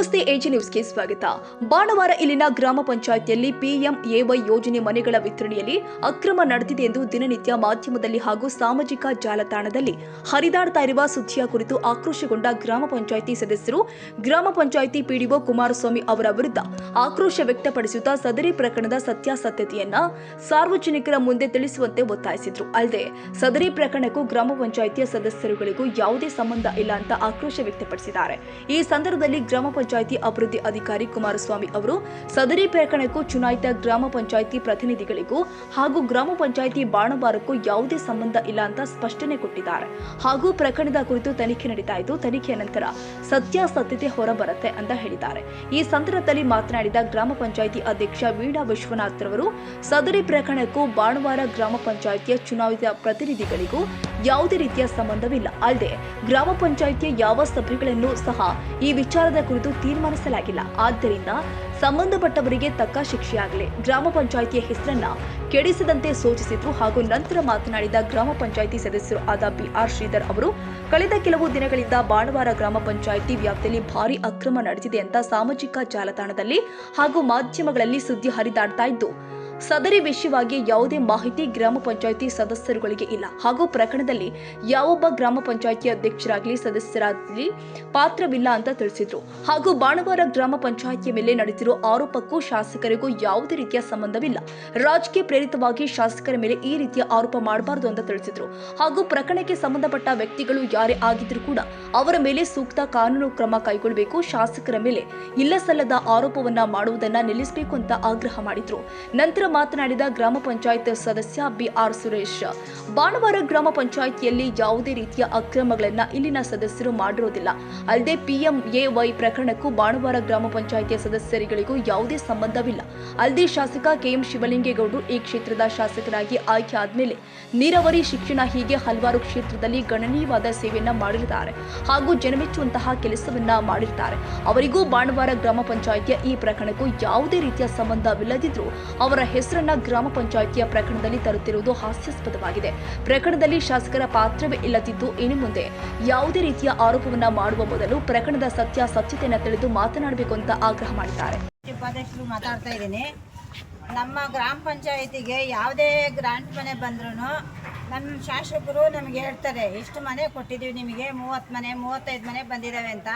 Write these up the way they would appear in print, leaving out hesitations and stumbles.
ನಮಸ್ತೆ ಎಜಿ ನ್ಯೂಸ್ಗೆ ಸ್ವಾಗತ. ಭಾನುವಾರ ಇಲ್ಲಿನ ಗ್ರಾಮ ಪಂಚಾಯಿತಿಯಲ್ಲಿ PMAY ಯೋಜನೆ ಮನೆಗಳ ವಿತರಣೆಯಲ್ಲಿ ಅಕ್ರಮ ನಡೆದಿದೆ ಎಂದು ದಿನನಿತ್ಯ ಮಾಧ್ಯಮದಲ್ಲಿ ಹಾಗೂ ಸಾಮಾಜಿಕ ಜಾಲತಾಣದಲ್ಲಿ ಹರಿದಾಡ್ತಾ ಇರುವ ಸುದ್ದಿಯ ಕುರಿತು ಆಕ್ರೋಶಗೊಂಡ ಗ್ರಾಮ ಪಂಚಾಯಿತಿ ಸದಸ್ಯರು ಗ್ರಾಮ ಪಂಚಾಯಿತಿ PDO ಕುಮಾರಸ್ವಾಮಿ ಅವರ ವಿರುದ್ಧ ಆಕ್ರೋಶ ವ್ಯಕ್ತಪಡಿಸುತ್ತಾ ಸದರಿ ಪ್ರಕರಣದ ಸತ್ಯಾಸತ್ಯತೆಯನ್ನ ಸಾರ್ವಜನಿಕರ ಮುಂದೆ ತಿಳಿಸುವಂತೆ ಒತ್ತಾಯಿಸಿದ್ರು. ಅಲ್ಲದೆ ಸದರಿ ಪ್ರಕರಣಕ್ಕೂ ಗ್ರಾಮ ಪಂಚಾಯಿತಿಯ ಸದಸ್ಯರುಗಳಿಗೂ ಯಾವುದೇ ಸಂಬಂಧ ಇಲ್ಲ ಅಂತ ಆಕ್ರೋಶ ವ್ಯಕ್ತಪಡಿಸಿದ್ದಾರೆ. ಈ ಸಂದರ್ಭದಲ್ಲಿ ಗ್ರಾಮ ಪಂಚಾಯಿತಿ ಅಭಿವೃದ್ಧಿ ಅಧಿಕಾರಿ ಕುಮಾರಸ್ವಾಮಿ ಅವರು ಸದರಿ ಪ್ರಕರಣಕ್ಕೂ ಚುನಾಯಿತ ಗ್ರಾಮ ಪಂಚಾಯಿತಿ ಪ್ರತಿನಿಧಿಗಳಿಗೂ ಹಾಗೂ ಗ್ರಾಮ ಪಂಚಾಯಿತಿ ಬಾಣವಾರಕ್ಕೂ ಯಾವುದೇ ಸಂಬಂಧ ಇಲ್ಲ ಅಂತ ಸ್ಪಷ್ಟನೆ ಕೊಟ್ಟಿದ್ದಾರೆ. ಹಾಗೂ ಪ್ರಕರಣದ ಕುರಿತು ತನಿಖೆ ನಡೀತಾ ಇದ್ದು, ತನಿಖೆಯ ನಂತರ ಸತ್ಯಾಸತ್ಯತೆ ಹೊರಬರುತ್ತೆ ಅಂತ ಹೇಳಿದ್ದಾರೆ. ಈ ಸಂದರ್ಭದಲ್ಲಿ ಮಾತನಾಡಿದ ಗ್ರಾಮ ಪಂಚಾಯಿತಿ ಅಧ್ಯಕ್ಷ ವೀಣಾ ವಿಶ್ವನಾಥ್ ರವರು ಸದರಿ ಪ್ರಕರಣಕ್ಕೂ ಬಾಣವಾರ ಗ್ರಾಮ ಪಂಚಾಯಿತಿಯ ಚುನಾಯಿತ ಪ್ರತಿನಿಧಿಗಳಿಗೂ ಯಾವುದೇ ರೀತಿಯ ಸಂಬಂಧವಿಲ್ಲ. ಅಲ್ಲದೆ ಗ್ರಾಮ ಪಂಚಾಯಿತಿಯ ಯಾವ ಸಭೆಗಳನ್ನು ಸಹ ಈ ವಿಚಾರದ ಕುರಿತು ತೀರ್ಮಾನಿಸಲಾಗಿಲ್ಲ. ಆದ್ದರಿಂದ ಸಂಬಂಧಪಟ್ಟವರಿಗೆ ತಕ್ಕ ಶಿಕ್ಷೆಯಾಗಲಿ, ಗ್ರಾಮ ಪಂಚಾಯಿತಿಯ ಹೆಸರನ್ನ ಕೆಡಿಸದಂತೆ ಸೂಚಿಸಿದ್ರು. ಹಾಗೂ ನಂತರ ಮಾತನಾಡಿದ ಗ್ರಾಮ ಪಂಚಾಯಿತಿ ಸದಸ್ಯರು ಆದ BR ಶ್ರೀಧರ್ ಅವರು ಕಳೆದ ಕೆಲವು ದಿನಗಳಿಂದ ಬಾಣವಾರ ಗ್ರಾಮ ಪಂಚಾಯಿತಿ ವ್ಯಾಪ್ತಿಯಲ್ಲಿ ಭಾರಿ ಅಕ್ರಮ ನಡೆದಿದೆ ಅಂತ ಸಾಮಾಜಿಕ ಜಾಲತಾಣದಲ್ಲಿ ಹಾಗೂ ಮಾಧ್ಯಮಗಳಲ್ಲಿ ಸುದ್ದಿ ಹರಿದಾಡ್ತಾ ಇದ್ದು, ಸದರಿ ವಿಷಯವಾಗಿ ಯಾವುದೇ ಮಾಹಿತಿ ಗ್ರಾಮ ಪಂಚಾಯಿತಿ ಸದಸ್ಯರುಗಳಿಗೆ ಇಲ್ಲ. ಹಾಗೂ ಪ್ರಕರಣದಲ್ಲಿ ಯಾವೊಬ್ಬ ಗ್ರಾಮ ಪಂಚಾಯಿತಿ ಅಧ್ಯಕ್ಷರಾಗಲಿ ಸದಸ್ಯರಾಗಲಿ ಪಾತ್ರವಿಲ್ಲ ಅಂತ ತಿಳಿಸಿದ್ರು. ಹಾಗೂ ಬಾಣವಾರ ಗ್ರಾಮ ಪಂಚಾಯಿತಿಯ ಮೇಲೆ ನಡೆದಿರೋ ಆರೋಪಕ್ಕೂ ಶಾಸಕರಿಗೂ ಯಾವುದೇ ರೀತಿಯ ಸಂಬಂಧವಿಲ್ಲ. ರಾಜಕೀಯ ಪ್ರೇರಿತವಾಗಿ ಶಾಸಕರ ಮೇಲೆ ಈ ರೀತಿಯ ಆರೋಪ ಮಾಡಬಾರದು ಅಂತ ತಿಳಿಸಿದ್ರು. ಹಾಗೂ ಪ್ರಕರಣಕ್ಕೆ ಸಂಬಂಧಪಟ್ಟ ವ್ಯಕ್ತಿಗಳು ಯಾರೇ ಆಗಿದ್ರೂ ಕೂಡ ಅವರ ಮೇಲೆ ಸೂಕ್ತ ಕಾನೂನು ಕ್ರಮ ಕೈಗೊಳ್ಳಬೇಕು. ಶಾಸಕರ ಮೇಲೆ ಇಲ್ಲಸಲ್ಲದ ಆರೋಪವನ್ನ ಮಾಡುವುದನ್ನ ನಿಲ್ಲಿಸಬೇಕು ಅಂತ ಆಗ್ರಹ ಮಾಡಿದ್ರು. ನಂತರ ಮಾತನಾಡಿದ ಗ್ರಾಮ ಪಂಚಾಯತ್ ಸದಸ್ಯ BR ಸುರೇಶ್, ಬಾಣವಾರ ಗ್ರಾಮ ಪಂಚಾಯಿತಿಯಲ್ಲಿ ಯಾವುದೇ ರೀತಿಯ ಅಕ್ರಮಗಳನ್ನ ಇಲ್ಲಿನ ಸದಸ್ಯರು ಮಾಡಿರೋದಿಲ್ಲ. ಅಲ್ಲದೆ PMAY ಪ್ರಕರಣಕ್ಕೂ ಬಾಣವಾರ ಗ್ರಾಮ ಪಂಚಾಯಿತಿಯ ಸದಸ್ಯರುಗಳಿಗೂ ಯಾವುದೇ ಸಂಬಂಧವಿಲ್ಲ. ಅಲ್ಲದೆ ಶಾಸಕ KM ಶಿವಲಿಂಗೇಗೌಡರು ಈ ಕ್ಷೇತ್ರದ ಶಾಸಕರಾಗಿ ಆಯ್ಕೆ ಆದ್ಮೇಲೆ ನೀರಾವರಿ, ಶಿಕ್ಷಣ ಹೀಗೆ ಹಲವಾರು ಕ್ಷೇತ್ರದಲ್ಲಿ ಗಣನೀಯವಾದ ಸೇವೆಯನ್ನ ಮಾಡಿರುತ್ತಾರೆ ಹಾಗೂ ಜನಮೆಚ್ಚುವಂತಹ ಕೆಲಸವನ್ನ ಮಾಡಿರ್ತಾರೆ. ಅವರಿಗೂ ಬಾಣವಾರ ಗ್ರಾಮ ಪಂಚಾಯಿತಿಯ ಈ ಪ್ರಕರಣಕ್ಕೂ ಯಾವುದೇ ರೀತಿಯ ಸಂಬಂಧವಿಲ್ಲದಿದ್ರೂ ಅವರ ಹೆಸರನ್ನ ಗ್ರಾಮ ಪಂಚಾಯಿತಿಯ ಪ್ರಕರಣದಲ್ಲಿ ತರುತ್ತಿರುವುದು ಹಾಸ್ಯಾಸ್ಪದವಾಗಿದೆ. ಪ್ರಕರಣದಲ್ಲಿ ಶಾಸಕರ ಪಾತ್ರವೇ ಇಲ್ಲದಿದ್ದು, ಇನ್ನು ಮುಂದೆ ಯಾವುದೇ ರೀತಿಯ ಆರೋಪವನ್ನ ಮಾಡುವ ಮೊದಲು ಪ್ರಕರಣದ ಸತ್ಯಾಸತ್ಯತೆಯನ್ನು ತಿಳಿದು ಮಾತನಾಡಬೇಕು ಅಂತ ಆಗ್ರಹ ಮಾಡಿದ್ದಾರೆ. ಉಪಾಧ್ಯಕ್ಷರು ಮಾತಾಡ್ತಾ ಇದ್ದೀನಿ. ನಮ್ಮ ಗ್ರಾಮ ಪಂಚಾಯಿತಿಗೆ ಯಾವುದೇ ಗ್ರಾಂಟ್ ಮನೆ ಬಂದ್ರೂ ನಮ್ಮ ಶಾಸಕರು ನಮಗೆ ಹೇಳ್ತಾರೆ, ಇಷ್ಟು ಮನೆ ಕೊಟ್ಟಿದ್ದೀವಿ ನಿಮಗೆ, 30 ಮನೆ 35 ಮನೆ ಬಂದಿದ್ದಾವೆ ಅಂತ.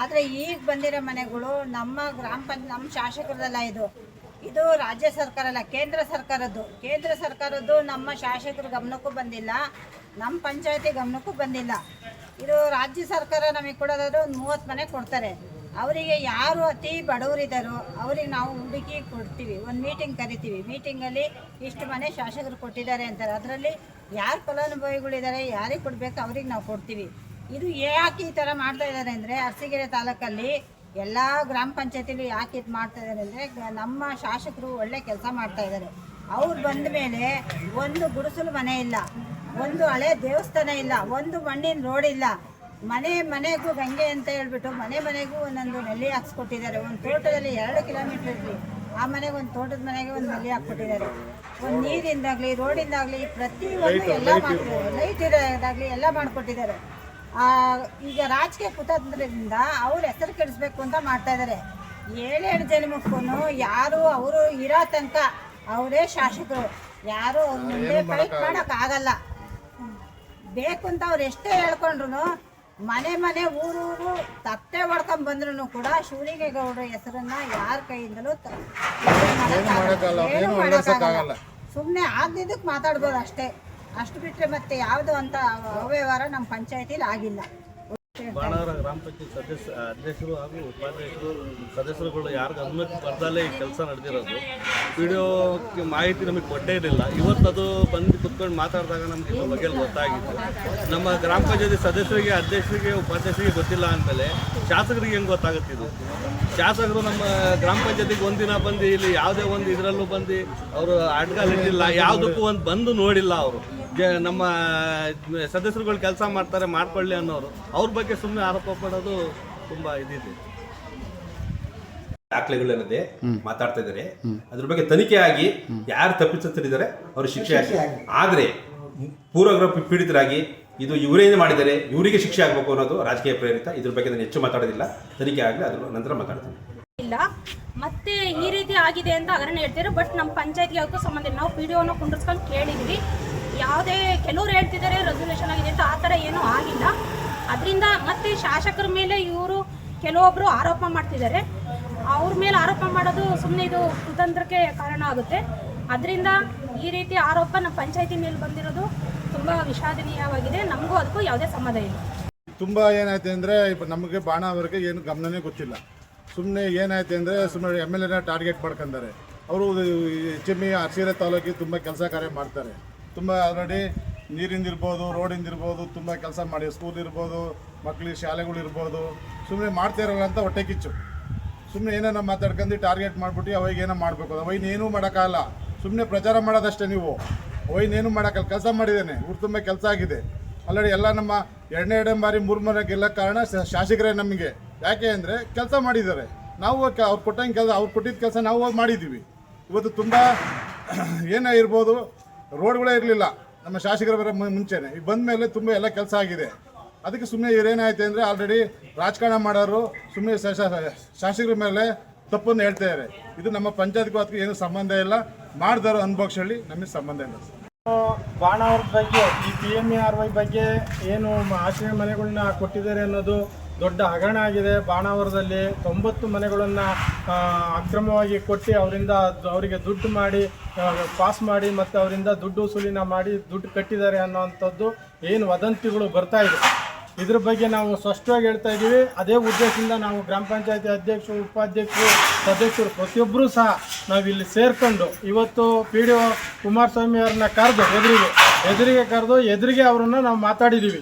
ಆದರೆ ಈಗ ಬಂದಿರೋ ಮನೆಗಳು ನಮ್ಮ ನಮ್ಮ ಶಾಸಕರದಲ್ಲ. ಇದು ರಾಜ್ಯ ಸರ್ಕಾರ ಅಲ್ಲ, ಕೇಂದ್ರ ಸರ್ಕಾರದ್ದು ನಮ್ಮ ಶಾಸಕರ ಗಮನಕ್ಕೂ ಬಂದಿಲ್ಲ, ನಮ್ಮ ಪಂಚಾಯತಿ ಗಮನಕ್ಕೂ ಬಂದಿಲ್ಲ. ಇದು ರಾಜ್ಯ ಸರ್ಕಾರ ನಮಗೆ ಕೊಡೋದಾದ್ರೆ ಒಂದು 30 ಮನೆ ಕೊಡ್ತಾರೆ. ಅವರಿಗೆ ಯಾರು ಅತಿ ಬಡವರಿದ್ದಾರೋ ಅವ್ರಿಗೆ ನಾವು ಹುಡುಕಿ ಕೊಡ್ತೀವಿ, ಒಂದು ಮೀಟಿಂಗ್ ಕರಿತೀವಿ. ಮೀಟಿಂಗಲ್ಲಿ ಇಷ್ಟು ಮನೆ ಶಾಸಕರು ಕೊಟ್ಟಿದ್ದಾರೆ ಅಂತಾರೆ. ಅದರಲ್ಲಿ ಯಾರು ಫಲಾನುಭವಿಗಳಿದ್ದಾರೆ, ಯಾರಿಗೆ ಕೊಡಬೇಕು ಅವ್ರಿಗೆ ನಾವು ಕೊಡ್ತೀವಿ. ಇದು ಯಾಕೆ ಈ ಥರ ಮಾಡ್ತಾ ಇದ್ದಾರೆ ಅಂದರೆ, ಅರಸೀಕೆರೆ ತಾಲೂಕಲ್ಲಿ ಎಲ್ಲ ಗ್ರಾಮ ಪಂಚಾಯತಿಲಿ ಯಾಕೆ ಇದು ಮಾಡ್ತಾ ಇದ್ದಾರೆ ಅಂದರೆ, ನಮ್ಮ ಶಾಸಕರು ಒಳ್ಳೆ ಕೆಲಸ ಮಾಡ್ತಾ ಇದ್ದಾರೆ. ಅವ್ರು ಬಂದ ಮೇಲೆ ಒಂದು ಗುಡಿಸಲು ಮನೆ ಇಲ್ಲ, ಒಂದು ಹಳೆ ದೇವಸ್ಥಾನ ಇಲ್ಲ, ಒಂದು ಮಣ್ಣಿನ ರೋಡ್ ಇಲ್ಲ. ಮನೆಗೂ ಗಂಗೆ ಅಂತ ಹೇಳ್ಬಿಟ್ಟು ಮನೆಗೂ ಒಂದೊಂದು ನೆಲ್ಲಿ ಹಾಕ್ಸ್ಕೊಟ್ಟಿದ್ದಾರೆ. ಒಂದು ತೋಟದಲ್ಲಿ 2 ಕಿಲೋಮೀಟರ್ ಇರಲಿ, ಆ ಮನೆಗೆ ಒಂದು ತೋಟದ ಮನೆಗೆ ಒಂದು ನೆಲ್ಲಿ ಹಾಕ್ಕೊಟ್ಟಿದ್ದಾರೆ. ಒಂದು ನೀರಿಂದಾಗಲಿ ರೋಡಿಂದಾಗಲಿ ಪ್ರತಿಯೊಂದು ಎಲ್ಲ ಮಾಡ್ತಿದ್ದಾರೆ. ಲೈಟ್ ಇರೋದಾಗಲಿ ಎಲ್ಲ ಮಾಡಿಕೊಟ್ಟಿದ್ದಾರೆ. ಈಗ ರಾಜಕೀಯ ಕುತಂತ್ರದಿಂದ ಅವ್ರ ಹೆಸರು ಕೆಡಿಸ್ಬೇಕು ಅಂತ ಮಾಡ್ತಾ ಇದ್ದಾರೆ. 7 ಜನ್ಮಕ್ಕೂ ಯಾರು ಅವರು ಇರೋ ತನಕ ಅವರೇ ಶಾಸಕರು, ಯಾರು ಅವ್ರ ಮುಂದೆ ಫೈಟ್ ಮಾಡೋಕ್ಕಾಗಲ್ಲ. ಬೇಕು ಅಂತ ಅವ್ರು ಎಷ್ಟೇ ಹೇಳ್ಕೊಂಡ್ರು, ಮನೆ ಊರೂರು ತಟ್ಟೆ ಹೊಡ್ಕೊಂಡ್ ಬಂದ್ರು ಕೂಡ ಶಿವಲಿಂಗೇಗೌಡರ ಹೆಸರನ್ನ ಯಾರ ಕೈಯಿಂದಲೂ ಏನು ಮಾಡೋಕ್ಕಾಗಲ್ಲ. ಸುಮ್ಮನೆ ಆಗದಿದ್ದಕ್ಕೆ ಮಾತಾಡ್ಬೋದು ಅಷ್ಟೇ. ಅಷ್ಟು ಬಿಟ್ಟರೆ ಮತ್ತೆ ಯಾವುದೋ ಅಂತ ಅವ್ಯವಹಾರ ನಮ್ಮ ಪಂಚಾಯತಿಲಿ ಆಗಿಲ್ಲ. ಬಾಣವಾರ ಗ್ರಾಮ ಪಂಚಾಯತ್ ಅಧ್ಯಕ್ಷರು ಹಾಗೂ ಉಪಾಧ್ಯಕ್ಷರು ಸದಸ್ಯರುಗಳು ಯಾರು ಗಮನಕ್ಕೆ ಬರ್ದಲ್ಲೇ ಈ ಕೆಲಸ ನಡೆದಿರೋದು. ವಿಡಿಯೋಕ್ಕೆ ಮಾಹಿತಿ ನಮಗೆ ಕೊಟ್ಟೇ ಇರಲಿಲ್ಲ. ಇವತ್ತು ಅದು ಬಂದು ಕುತ್ಕೊಂಡು ಮಾತಾಡಿದಾಗ ನಮಗೆ ಇದ್ರ ಬಗ್ಗೆ ಗೊತ್ತಾಗಿತ್ತು. ನಮ್ಮ ಗ್ರಾಮ ಪಂಚಾಯತಿ ಸದಸ್ಯರಿಗೆ, ಅಧ್ಯಕ್ಷರಿಗೆ, ಉಪಾಧ್ಯಕ್ಷರಿಗೆ ಗೊತ್ತಿಲ್ಲ ಅಂದಮೇಲೆ ಶಾಸಕರಿಗೆ ಹೆಂಗೆ ಗೊತ್ತಾಗುತ್ತಿದ್ದು? ಶಾಸಕರು ನಮ್ಮ ಗ್ರಾಮ ಪಂಚಾಯತಿಗೆ ಒಂದಿನ ಬಂದು ಇಲ್ಲಿ ಯಾವುದೇ ಒಂದು ಇದರಲ್ಲೂ ಬಂದು ಅವರು ಅಡ್ಗಾಲಿಟ್ಟಿಲ್ಲ, ಯಾವುದಕ್ಕೂ ಒಂದು ಬಂದು ನೋಡಿಲ್ಲ. ಅವರು ನಮ್ಮ ಸದಸ್ಯರುಗಳು ಕೆಲಸ ಮಾಡ್ತಾರೆ, ಮಾಡ್ಕೊಳ್ಳಿ ಅನ್ನೋರು ಅವ್ರ ಬಗ್ಗೆ ಸುಮ್ಮನೆ ಆರೋಪ ಪಡೋದು ತುಂಬಾ ಇದಿದೆ. ದಾಖಲೆಗಳನ್ನೇ ಮಾತಾಡ್ತಾ ಇದ್ದಾರೆ. ಅದ್ರ ಬಗ್ಗೆ ತನಿಖೆ ಆಗಿ ಯಾರು ತಪ್ಪಿಸುತ್ತಿದ್ದಾರೆ ಅವ್ರ ಶಿಕ್ಷೆ ಆಗಿ. ಆದರೆ ಪೂರ್ವಗ್ರಹ ಪೀಡಿತರಾಗಿ ಇದು ಇವರೇನು ಮಾಡಿದ್ದಾರೆ, ಇವರಿಗೆ ಶಿಕ್ಷೆ ಆಗಬೇಕು ಅನ್ನೋದು ರಾಜಕೀಯ ಪ್ರೇರಿತ. ಇದ್ರ ಬಗ್ಗೆ ನಾನು ಹೆಚ್ಚು ಮಾತಾಡೋದಿಲ್ಲ, ತನಿಖೆ ಆಗಲಿ, ಅದ್ರ ನಂತರ ಮಾತಾಡ್ತೀನಿ. ಇಲ್ಲ ಮತ್ತೆ ಈ ರೀತಿ ಆಗಿದೆ ಅಂತ ಹಗರಣ ಹೇಳ್ತಾರೆ. ಬಟ್ ನಮ್ಮ ಪಂಚಾಯತ್ಗೆ ಯಾವ್ದಕ್ಕೂ ಸಂಬಂಧ ಇಲ್ಲ. ನಾವು PDOನ ಕುಂಡ್ರಿಸ್ಕೊಂಡು ಕೇಳಿದ್ವಿ. ಯಾವುದೇ ಕೆಲವ್ರು ಹೇಳ್ತಿದ್ದಾರೆ ರೆಸಲ್ಯೂಷನ್ ಆಗಿದೆ ಅಂತ, ಆ ಥರ ಏನೂ ಆಗಿಲ್ಲ. ಅದರಿಂದ ಮತ್ತೆ ಶಾಸಕರ ಮೇಲೆ ಇವರು ಕೆಲವೊಬ್ಬರು ಆರೋಪ ಮಾಡ್ತಿದ್ದಾರೆ. ಅವ್ರ ಮೇಲೆ ಆರೋಪ ಮಾಡೋದು ಸುಮ್ಮನೆ ಇದು ಕುತಂತ್ರಕ್ಕೆ ಕಾರಣ ಆಗುತ್ತೆ. ಅದರಿಂದ ಈ ರೀತಿ ಆರೋಪ ನಮ್ಮ ಪಂಚಾಯತಿ ಮೇಲೆ ಬಂದಿರೋದು ತುಂಬ ವಿಷಾದನೀಯವಾಗಿದೆ. ನಮಗೂ ಅದಕ್ಕೂ ಯಾವುದೇ ಸಂಬಂಧ ಇಲ್ಲ. ತುಂಬ ಏನಾಯ್ತು ಅಂದರೆ ನಮಗೆ ಬಾಣಾವರಿಗೆ ಏನು ಗಮನನೇ ಗೊತ್ತಿಲ್ಲ. ಸುಮ್ಮನೆ ಏನಾಯ್ತು ಅಂದರೆ ಸುಮ್ಮನೆ MLAನ ಟಾರ್ಗೆಟ್ ಮಾಡ್ಕೊಂತಾರೆ. ಅವರು HME ಅರಸೀಕೆರೆ ತಾಲೂಕಿಗೆ ತುಂಬ ಕೆಲಸ ಕಾರ್ಯ ಮಾಡ್ತಾರೆ. ತುಂಬ ಆಲ್ರೆಡಿ ನೀರಿಂದಿರ್ಬೋದು, ರೋಡಿಂದಿರ್ಬೋದು ತುಂಬ ಕೆಲಸ ಮಾಡಿ, ಸ್ಕೂಲ್ ಇರ್ಬೋದು, ಮಕ್ಕಳಿಗೆ ಶಾಲೆಗಳಿರ್ಬೋದು, ಸುಮ್ಮನೆ ಮಾಡ್ತಾ ಇರೋಲ್ಲ ಅಂತ ಹೊಟ್ಟೆ ಕಿಚ್ಚು. ಸುಮ್ಮನೆ ಏನೇನೋ ಮಾತಾಡ್ಕೊಂಡು ಟಾರ್ಗೆಟ್ ಮಾಡಿಬಿಟ್ಟು ಅವಾಗ ಏನೋ ಮಾಡಬೇಕು. ಅವೇನೇನೂ ಮಾಡೋಕ್ಕಾಗಲ್ಲ, ಸುಮ್ಮನೆ ಪ್ರಚಾರ ಮಾಡೋದಷ್ಟೇ. ನೀವು ಅವೇನೇನು ಮಾಡೋಕ್ಕಲ್ಲ, ಕೆಲಸ ಮಾಡಿದ್ದೇನೆ, ಊರು ತುಂಬ ಕೆಲಸ ಆಗಿದೆ. ಆಲ್ರೆಡಿ ಎಲ್ಲ ನಮ್ಮ ಎರಡನೇ ಬಾರಿ ಮೂರನೇ ಗೆಲ್ಲೋ ಕಾರಣ ಶಾಸಕರೇ ನಮಗೆ. ಯಾಕೆ ಅಂದರೆ ಕೆಲಸ ಮಾಡಿದ್ದಾರೆ. ನಾವು ಅವ್ರು ಕೊಟ್ಟಂಗೆ ಕೆಲಸ, ಅವ್ರು ಕೊಟ್ಟಿದ್ದ ಕೆಲಸ ನಾವು ಹೋಗಿ ಮಾಡಿದ್ದೀವಿ. ಇವತ್ತು ತುಂಬ ಏನೇ ಇರ್ಬೋದು, ರೋಡ್ಗಳೇ ಇರಲಿಲ್ಲ ನಮ್ಮ ಶಾಸಕರ ಬರೋ ಮುಂಚೆನೇ. ಈಗ ಬಂದ ಮೇಲೆ ತುಂಬ ಎಲ್ಲ ಕೆಲಸ ಆಗಿದೆ. ಅದಕ್ಕೆ ಸುಮ್ಮನೆ ಇವ್ರೇನಾಯ್ತು ಅಂದರೆ ಆಲ್ರೆಡಿ ರಾಜಕಾರಣ ಮಾಡೋರು ಸುಮ್ಮನೆ ಶಾಸಕರ ಮೇಲೆ ತಪ್ಪನ್ನು ಹೇಳ್ತಾಯಿದ್ದಾರೆ. ಇದು ನಮ್ಮ ಪಂಚಾಯತ್ಗೂ ಅದಕ್ಕೆ ಏನು ಸಂಬಂಧ ಇಲ್ಲ. ಮಾಡಿದಾರೋ ಅನುಭವಿಸಲಿ, ನಮಗೆ ಸಂಬಂಧ ಇಲ್ಲ. ಬಾಣಾವರದ ಬಗ್ಗೆ ಈ PMARY ಬಗ್ಗೆ ಏನು ಆಶ್ರಯ ಮನೆಗಳನ್ನ ಕೊಟ್ಟಿದ್ದಾರೆ ಅನ್ನೋದು ದೊಡ್ಡ ಹಗರಣ ಆಗಿದೆ. ಬಾಣಾವರದಲ್ಲಿ 90 ಮನೆಗಳನ್ನು ಅಕ್ರಮವಾಗಿ ಕೊಟ್ಟು ಅವರಿಗೆ ದುಡ್ಡು ಮಾಡಿ ಪಾಸ್ ಮಾಡಿ ಮತ್ತು ಅವರಿಂದ ದುಡ್ಡು ವಸೂಲಿನ ಮಾಡಿ ದುಡ್ಡು ಕಟ್ಟಿದ್ದಾರೆ ಅನ್ನೋವಂಥದ್ದು ಏನು ವದಂತಿಗಳು ಬರ್ತಾ ಇದೆ. ಇದ್ರ ಬಗ್ಗೆ ನಾವು ಸ್ಪಷ್ಟವಾಗಿ ಹೇಳ್ತಾ ಇದ್ದೀವಿ. ಅದೇ ಉದ್ದೇಶದಿಂದ ನಾವು ಗ್ರಾಮ ಪಂಚಾಯತಿ ಅಧ್ಯಕ್ಷರು, ಉಪಾಧ್ಯಕ್ಷರು, ಸದಸ್ಯರು ಪ್ರತಿಯೊಬ್ಬರೂ ಸಹ ನಾವಿಲ್ಲಿ ಸೇರಿಕೊಂಡು ಇವತ್ತು PDO ಕುಮಾರಸ್ವಾಮಿ ಅವ್ರನ್ನ ಕರೆದು ಎದುರಿಗೆ ಅವರನ್ನು ನಾವು ಮಾತಾಡಿದ್ದೀವಿ.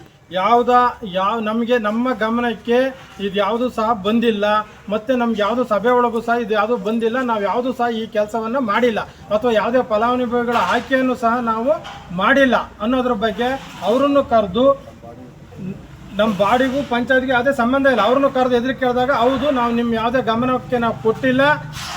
ನಮಗೆ ನಮ್ಮ ಗಮನಕ್ಕೆ ಇದು ಯಾವುದೂ ಸಹ ಬಂದಿಲ್ಲ, ಮತ್ತು ನಮ್ಗೆ ಯಾವುದೂ ಸಭೆ ಒಳಗೂ ಸಹ ಇದು ಯಾವುದೂ ಬಂದಿಲ್ಲ. ನಾವು ಯಾವುದೂ ಸಹ ಈ ಕೆಲಸವನ್ನು ಮಾಡಿಲ್ಲ, ಅಥವಾ ಯಾವುದೇ ಫಲಾನುಭವಿಗಳ ಆಯ್ಕೆಯನ್ನು ಸಹ ನಾವು ಮಾಡಿಲ್ಲ ಅನ್ನೋದ್ರ ಬಗ್ಗೆ ಅವರನ್ನು ಕರೆದು, ನಮ್ಮ ಬಾಡಿಗೂ ಪಂಚಾಯತ್ಗೆ ಯಾವುದೇ ಸಂಬಂಧ ಇಲ್ಲ, ಅವ್ರನ್ನೂ ಕರೆದು ಎದುರಿಗೆ ಕೇಳಿದಾಗ ಹೌದು ನಾವು ನಿಮ್ಮ ಯಾವುದೇ ಗಮನಕ್ಕೆ ನಾವು ಕೊಟ್ಟಿಲ್ಲ,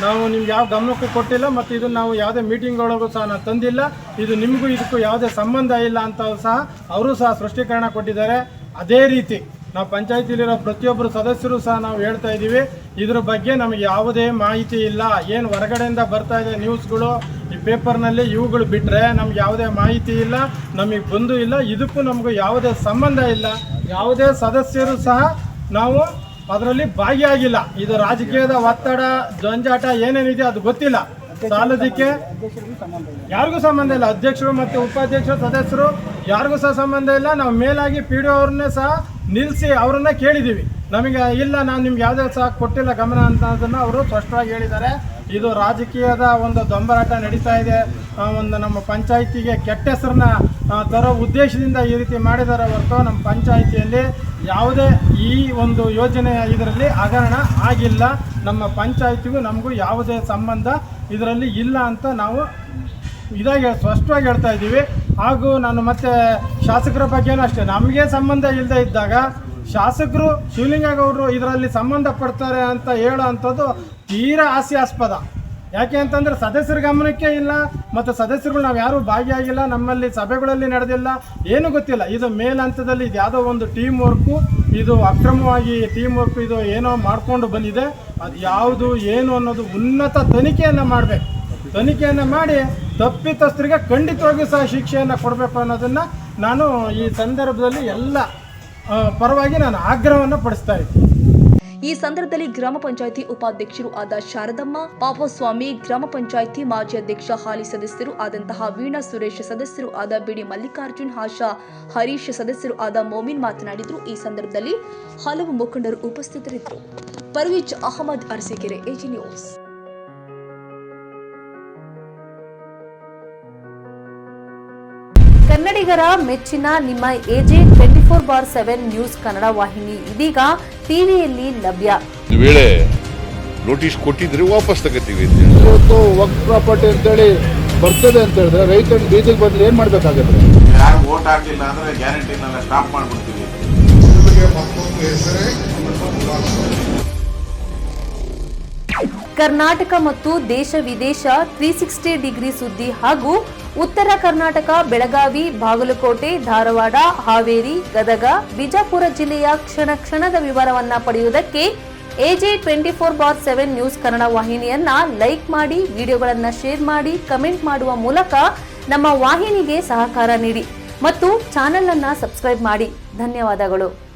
ನಾವು ನಿಮ್ಗೆ ಯಾವ ಗಮನಕ್ಕೂ ಕೊಟ್ಟಿಲ್ಲ, ಮತ್ತು ಇದು ನಾವು ಯಾವುದೇ ಮೀಟಿಂಗ್ಗಳಿಗೂ ಸಹ ನಾವು ತಂದಿಲ್ಲ, ಇದು ನಿಮಗೂ ಇದಕ್ಕೂ ಯಾವುದೇ ಸಂಬಂಧ ಇಲ್ಲ ಅಂತ ಸಹ ಅವರು ಸಹ ಸ್ಪಷ್ಟೀಕರಣ ಕೊಟ್ಟಿದ್ದಾರೆ. ಅದೇ ರೀತಿ ನಾವು ಪಂಚಾಯತಿಲಿರೋ ಪ್ರತಿಯೊಬ್ಬರು ಸದಸ್ಯರು ಸಹ ನಾವು ಹೇಳ್ತಾ ಇದ್ದೀವಿ, ಇದ್ರ ಬಗ್ಗೆ ನಮಗೆ ಯಾವುದೇ ಮಾಹಿತಿ ಇಲ್ಲ. ಏನು ಹೊರಗಡೆಯಿಂದ ಬರ್ತಾ ಇದೆ ನ್ಯೂಸ್ಗಳು, ಈ ಪೇಪರ್ನಲ್ಲಿ ಇವುಗಳು ಬಿಟ್ಟರೆ ನಮ್ಗೆ ಯಾವುದೇ ಮಾಹಿತಿ ಇಲ್ಲ, ನಮಗೆ ಬಂದು ಇಲ್ಲ, ಇದಕ್ಕೂ ನಮಗೂ ಯಾವುದೇ ಸಂಬಂಧ ಇಲ್ಲ. ಯಾವುದೇ ಸದಸ್ಯರು ಸಹ ನಾವು ಅದರಲ್ಲಿ ಭಾಗಿಯಾಗಿಲ್ಲ. ಇದು ರಾಜಕೀಯದ ಒತ್ತಡ, ಜಂಜಾಟ ಏನೇನಿದೆ ಅದು ಗೊತ್ತಿಲ್ಲ. ಸಾಲದಕ್ಕೆ ಯಾರಿಗೂ ಸಂಬಂಧ ಇಲ್ಲ. ಅಧ್ಯಕ್ಷರು ಮತ್ತು ಉಪಾಧ್ಯಕ್ಷರು, ಸದಸ್ಯರು ಯಾರಿಗೂ ಸಹ ಸಂಬಂಧ ಇಲ್ಲ. ನಾವು ಮೇಲಾಗಿ PDO ಅವ್ರನ್ನೇ ಸಹ ನಿಲ್ಲಿಸಿ ಅವರನ್ನ ಕೇಳಿದ್ದೀವಿ. ನಮಗೆ ಇಲ್ಲ, ನಾನು ನಿಮ್ಗೆ ಯಾವುದೇ ಸಹ ಕೊಟ್ಟಿಲ್ಲ ಗಮನ ಅಂತ ಅದನ್ನು ಅವರು ಸ್ಪಷ್ಟವಾಗಿ ಹೇಳಿದ್ದಾರೆ. ಇದು ರಾಜಕೀಯದ ಒಂದು ದೊಂಬರಾಟ ನಡೀತಾ ಇದೆ. ಒಂದು ನಮ್ಮ ಪಂಚಾಯಿತಿಗೆ ಕೆಟ್ಟ ಹೆಸರನ್ನ ತರೋ ಉದ್ದೇಶದಿಂದ ಈ ರೀತಿ ಮಾಡಿದ್ದಾರೆ ಹೊರತು ನಮ್ಮ ಪಂಚಾಯಿತಿಯಲ್ಲಿ ಯಾವುದೇ ಈ ಒಂದು ಯೋಜನೆಯ ಇದರಲ್ಲಿ ಹಗರಣ ಆಗಿಲ್ಲ. ನಮ್ಮ ಪಂಚಾಯಿತಿಗೂ ನಮಗೂ ಯಾವುದೇ ಸಂಬಂಧ ಇದರಲ್ಲಿ ಇಲ್ಲ ಅಂತ ನಾವು ಇದಾಗಿ ಸ್ಪಷ್ಟವಾಗಿ ಹೇಳ್ತಾ ಇದ್ದೀವಿ. ಹಾಗೂ ನಾನು ಮತ್ತೆ ಶಾಸಕರ ಬಗ್ಗೆನೂ ಅಷ್ಟೇ, ನಮಗೆ ಸಂಬಂಧ ಇಲ್ಲದೆ ಇದ್ದಾಗ ಶಾಸಕರು ಶಿವಲಿಂಗೇಗೌಡರು ಇದರಲ್ಲಿ ಸಂಬಂಧಪಡ್ತಾರೆ ಅಂತ ಹೇಳೋ ಅಂಥದ್ದು ತೀರಾ ಹಾಸ್ಯಾಸ್ಪದ. ಯಾಕೆ ಅಂತಂದರೆ ಸದಸ್ಯರ ಗಮನಕ್ಕೆ ಇಲ್ಲ, ಮತ್ತು ಸದಸ್ಯರುಗಳು ನಾವು ಯಾರೂ ಭಾಗಿಯಾಗಿಲ್ಲ, ನಮ್ಮಲ್ಲಿ ಸಭೆಗಳಲ್ಲಿ ನಡೆದಿಲ್ಲ, ಏನೂ ಗೊತ್ತಿಲ್ಲ. ಇದು ಮೇಲ್ಹಂತದಲ್ಲಿ ಇದು ಯಾವುದೋ ಒಂದು ಟೀಮ್ ವರ್ಕು, ಇದು ಅಕ್ರಮವಾಗಿ ಟೀಮ್ ವರ್ಕ್ ಇದು ಏನೋ ಮಾಡಿಕೊಂಡು ಬಂದಿದೆ. ಅದು ಯಾವುದು ಏನು ಅನ್ನೋದು ಉನ್ನತ ತನಿಖೆಯನ್ನು ಮಾಡಬೇಕು. ತನಿಖೆಯನ್ನು ಮಾಡಿ ತಪ್ಪಿತಸ್ಥರಿಗೆ ಖಂಡಿತವಾಗಿಯೂ ಸಹ ಶಿಕ್ಷೆಯನ್ನು ಕೊಡಬೇಕು ಅನ್ನೋದನ್ನು ನಾನು ಈ ಸಂದರ್ಭದಲ್ಲಿ ಎಲ್ಲ ಪರವಾಗಿ ನಾನು ಆಗ್ರಹವನ್ನು ಪಡಿಸ್ತಾ ಇದ್ದೀನಿ. ಈ ಸಂದರ್ಭದಲ್ಲಿ ಗ್ರಾಮ ಪಂಚಾಯಿತಿ ಉಪಾಧ್ಯಕ್ಷರು ಆದ ಶಾರದಮ್ಮ ಪಾಪಸ್ವಾಮಿ, ಗ್ರಾಮ ಪಂಚಾಯಿತಿ ಮಾಜಿ ಅಧ್ಯಕ್ಷ ಹಾಲಿ ಸದಸ್ಯರು ಆದಂತಹ ವೀಣಾ ಸುರೇಶ್, ಸದಸ್ಯರು ಆದ ಬಿಡಿ ಮಲ್ಲಿಕಾರ್ಜುನ್, ಆಶಾ ಹರೀಶ್, ಸದಸ್ಯರು ಆದ ಮೋಮಿನ್ ಮಾತನಾಡಿದರು. ಈ ಸಂದರ್ಭದಲ್ಲಿ ಹಲವು ಮುಖಂಡರು ಉಪಸ್ಥಿತರಿದ್ದರು. Parveez Ahmed, Arsikere, AG news. ಕನ್ನಡಿಗರ ಮೆಚ್ಚಿನ ನಿಮ್ಮ AG 24/7 ನ್ಯೂಸ್ ಕನ್ನಡ ವಾಹಿನಿ ಇದೀಗ ಟಿವಿಯಲ್ಲಿ ಲಭ್ಯ. ಒಂದು ವೇಳೆ ನೋಟಿಸ್ ಕೊಟ್ಟಿದ್ರೆ ವಾಪಸ್ ತಗೋತೀವಿ. ಇವತ್ತು ವಕ್ಫ್ ಪ್ರಾಪರ್ಟಿ ಅಂತೇಳಿ ಬರ್ತದೆ ಅಂತ ಹೇಳಿದ್ರೆ ರೈತರು ಬೀದಿಗೆ ಬಂದ್ರೆ ಏನ್ ಮಾಡ್ಬೇಕಾಗುತ್ತೆ? ಯಾರು ವೋಟ್ ಹಾಕಿಲ್ಲ ಅಂದ್ರೆ ಗ್ಯಾರಂಟಿನೆಲ್ಲ ಸ್ಟಾಪ್ ಮಾಡ್ಬಿಡ್ತೀವಿ. ಕರ್ನಾಟಕ ಮತ್ತು ದೇಶ ವಿದೇಶ 360 ಡಿಗ್ರಿ ಸುದ್ದಿ ಹಾಗೂ ಉತ್ತರ ಕರ್ನಾಟಕ, ಬೆಳಗಾವಿ, ಬಾಗಲಕೋಟೆ, ಧಾರವಾಡ, ಹಾವೇರಿ, ಗದಗ, ಬಿಜಾಪುರ ಜಿಲ್ಲೆಯ ಕ್ಷಣ ಕ್ಷಣದ ವಿವರವನ್ನ ಪಡೆಯುವುದಕ್ಕೆ AJ 24/7 ನ್ಯೂಸ್ ಕನ್ನಡ ವಾಹಿನಿಯನ್ನ ಲೈಕ್ ಮಾಡಿ, ವಿಡಿಯೋಗಳನ್ನು ಶೇರ್ ಮಾಡಿ, ಕಮೆಂಟ್ ಮಾಡುವ ಮೂಲಕ ನಮ್ಮ ವಾಹಿನಿಗೆ ಸಹಕಾರ ನೀಡಿ ಮತ್ತು ಚಾನೆಲ್ ಅನ್ನು ಸಬ್ಸ್ಕ್ರೈಬ್ ಮಾಡಿ. ಧನ್ಯವಾದಗಳು.